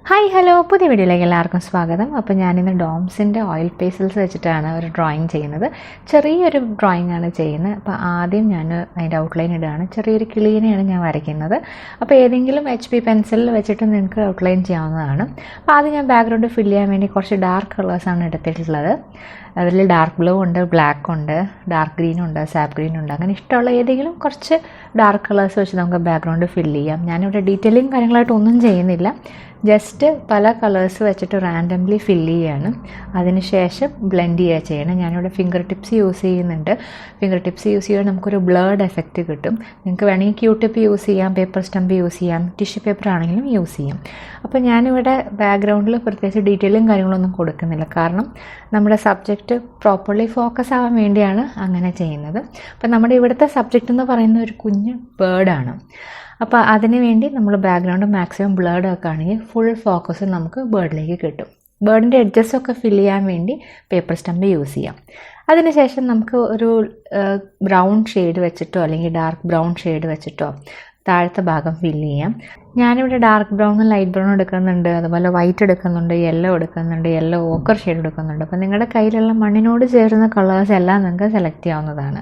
Hi hello പുതിയ വീഡിയോയിലേക്ക് എല്ലാവർക്കും സ്വാഗതം. അപ്പോൾ ഞാനിന്ന് ഡോംസിൻ്റെ ഓയിൽ പേസ്റ്റൽസ് വെച്ചിട്ടാണ് ഒരു ഡ്രോയിങ് ചെയ്യുന്നത്. ചെറിയൊരു ഡ്രോയിങ് ആണ് ചെയ്യുന്നത്. അപ്പോൾ ആദ്യം ഞാൻ അതിൻ്റെ ഔട്ട്ലൈൻ ഇടുകയാണ്. ചെറിയൊരു കിളീനെയാണ് ഞാൻ വരയ്ക്കുന്നത്. അപ്പോൾ ഏതെങ്കിലും HB പെൻസിലിൽ വെച്ചിട്ട് നിങ്ങൾക്ക് ഔട്ട്ലൈൻ ചെയ്യാവുന്നതാണ്. അപ്പോൾ ആദ്യം ഞാൻ ബാക്ക്ഗ്രൗണ്ട് ഫില്ല് ചെയ്യാൻ വേണ്ടി കുറച്ച് ഡാർക്ക് കളേഴ്സാണ് എടുത്തിട്ടുള്ളത്. അതിൽ ഡാർക്ക് ബ്ലൂ ഉണ്ട്, ബ്ലാക്ക് ഉണ്ട്, ഡാർക്ക് ഗ്രീൻ ഉണ്ട്, സാപ്പ് ഗ്രീൻ ഉണ്ട്. അങ്ങനെ ഇഷ്ടമുള്ള ഏതെങ്കിലും കുറച്ച് ഡാർക്ക് കളേഴ്സ് വെച്ച് നമുക്ക് ബാക്ക്ഗ്രൗണ്ട് ഫില്ല് ചെയ്യാം. ഞാനിവിടെ ഡീറ്റെയിലിംഗ് കാര്യങ്ങളായിട്ട് ഒന്നും ചെയ്യുന്നില്ല. ജസ്റ്റ് പല കളേഴ്സ് വെച്ചിട്ട് റാൻഡംലി ഫില്ല് ചെയ്യാണ്. അതിനുശേഷം ബ്ലെൻഡ് ചെയ്യുക ചെയ്യണം. ഞാനിവിടെ ഫിംഗർ ടിപ്സ് യൂസ് ചെയ്യുന്നുണ്ട്. ഫിംഗർ ടിപ്സ് യൂസ് ചെയ്യുമ്പോൾ നമുക്കൊരു ബ്ലേർഡ് എഫക്റ്റ് കിട്ടും. നിങ്ങൾക്ക് വേണമെങ്കിൽ Q-tip യൂസ് ചെയ്യാം, പേപ്പർ സ്റ്റമ്പ് യൂസ് ചെയ്യാം, ടിഷ്യൂ പേപ്പർ ആണെങ്കിലും യൂസ് ചെയ്യാം. അപ്പോൾ ഞാനിവിടെ ബാക്ക്ഗ്രൗണ്ടിൽ പ്രത്യേകിച്ച് ഡീറ്റെയിലും കാര്യങ്ങളൊന്നും കൊടുക്കുന്നില്ല. കാരണം നമ്മുടെ സബ്ജക്റ്റ് പ്രോപ്പർലി ഫോക്കസ് ആവാൻ വേണ്ടിയാണ് അങ്ങനെ ചെയ്യുന്നത്. അപ്പോൾ നമ്മുടെ ഇവിടുത്തെ സബ്ജക്റ്റ് എന്ന് പറയുന്ന ഒരു കുഞ്ഞ് ബേർഡാണ്. അപ്പോൾ അതിന് വേണ്ടി നമ്മൾ ബാക്ക്ഗ്രൗണ്ട് മാക്സിമം ബ്ലേർഡ് ആക്കുകയാണെങ്കിൽ ഫുൾ ഫോക്കസ് നമുക്ക് ബേർഡിലേക്ക് കിട്ടും. ബേർഡിൻ്റെ എഡ്ജസൊക്കെ ഫില്ല് ചെയ്യാൻ വേണ്ടി പേപ്പർ സ്റ്റമ്പ് യൂസ് ചെയ്യാം. അതിനുശേഷം നമുക്ക് ഒരു ബ്രൗൺ ഷെയ്ഡ് വെച്ചിട്ടോ അല്ലെങ്കിൽ ഡാർക്ക് ബ്രൗൺ ഷെയ്ഡ് വെച്ചിട്ടോ താഴത്തെ ഭാഗം ഫില്ല് ചെയ്യാം. ഞാനിവിടെ ഡാർക്ക് ബ്രൗണും ലൈറ്റ് ബ്രൗണും എടുക്കുന്നുണ്ട്, അതുപോലെ വൈറ്റ് എടുക്കുന്നുണ്ട്, യെല്ലോ എടുക്കുന്നുണ്ട്, യെല്ലോ ഓക്കർ ഷെയ്ഡ് എടുക്കുന്നുണ്ട്. അപ്പോൾ നിങ്ങളുടെ കയ്യിലുള്ള മണ്ണിനോട് ചേരുന്ന കളേഴ്സ് എല്ലാം നിങ്ങൾക്ക് സെലക്ട് ചെയ്യാവുന്നതാണ്.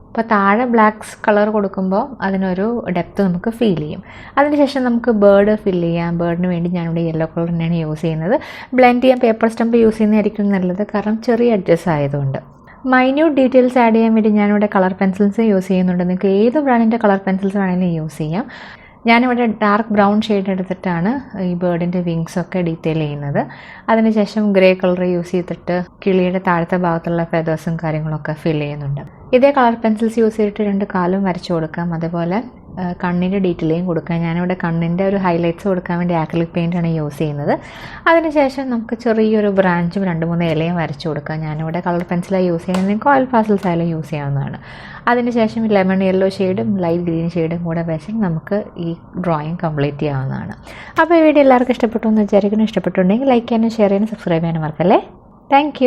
അപ്പോൾ താഴെ ബ്ലാക്ക് കളർ കൊടുക്കുമ്പോൾ അതിനൊരു ഡെപ്ത് നമുക്ക് ഫീൽ ചെയ്യും. അതിനുശേഷം നമുക്ക് ബേർഡ് ഫില്ല് ചെയ്യാം. ബേർഡിന് വേണ്ടി ഞാനിവിടെ യെല്ലോ കളർ തന്നെയാണ് യൂസ് ചെയ്യുന്നത്. ബ്ലെൻഡ് ചെയ്യാൻ പേപ്പർ സ്റ്റമ്പ് യൂസ് ചെയ്യുന്നതായിരിക്കും നല്ലത്, കാരണം ചെറിയ എഡ്ജസ് ആയതുകൊണ്ട്. മൈന്യൂട്ട് ഡീറ്റെയിൽസ് ആഡ് ചെയ്യാൻ വേണ്ടി ഞാനിവിടെ കളർ പെൻസിൽസ് യൂസ് ചെയ്യുന്നുണ്ട്. നിങ്ങൾക്ക് ഏത് ബ്രാൻഡിൻ്റെ കളർ പെൻസിൽസ് വേണമെങ്കിലും യൂസ് ചെയ്യാം. ഞാനിവിടെ ഡാർക്ക് ബ്രൗൺ ഷെയ്ഡ് എടുത്തിട്ടാണ് ഈ ബേർഡിൻ്റെ വിങ്സൊക്കെ ഡീറ്റെയിൽ ചെയ്യുന്നത്. അതിനുശേഷം ഗ്രേ കളർ യൂസ് ചെയ്തിട്ട് കിളിയുടെ താഴത്തെ ഭാഗത്തുള്ള ഫെദേഴ്സും കാര്യങ്ങളൊക്കെ ഫിൽ ചെയ്യുന്നുണ്ട്. ഇതേ കളർ പെൻസിൽസ് യൂസ് ചെയ്തിട്ട് 2 കാലും വരച്ചു കൊടുക്കാം. അതുപോലെ കണ്ണിൻ്റെ ഡീറ്റെയിലിംഗ് കൊടുക്കാം. ഞാനിവിടെ കണ്ണിൻ്റെ ഒരു ഹൈലൈറ്റ്സ് കൊടുക്കാൻ വേണ്ടി ആക്രിലിക് പെയിൻ്റാണ് യൂസ് ചെയ്യുന്നത്. അതിനുശേഷം നമുക്ക് ചെറിയൊരു ബ്രാഞ്ചും 2-3 ഇലയും വരച്ചു കൊടുക്കാം. ഞാനിവിടെ കളർ പെൻസിലാണ് യൂസ് ചെയ്യുന്നത്. നിങ്ങൾക്ക് ഓയിൽ പാസ്റ്റൽസ് ആയാലും യൂസ് ചെയ്യാവുന്നതാണ്. അതിനുശേഷം ലെമൺ യെല്ലോ ഷെയ്ഡും ലൈറ്റ് ഗ്രീൻ ഷെയ്ഡും കൂടെ വെച്ച് നമുക്ക് ഈ ഡ്രോയിങ് കംപ്ലീറ്റ് ചെയ്യാവുന്നതാണ്. അപ്പോൾ ഈ വീഡിയോ എല്ലാവർക്കും ഇഷ്ടപ്പെട്ടു എന്ന് വിചാരിക്കുന്നു. ഇഷ്ടപ്പെട്ടുണ്ടെങ്കിൽ ലൈക്ക് ചെയ്യാനും ഷെയർ ചെയ്യാനും സബ്സ്ക്രൈബ് ചെയ്യാനും മറക്കല്ലേ. താങ്ക്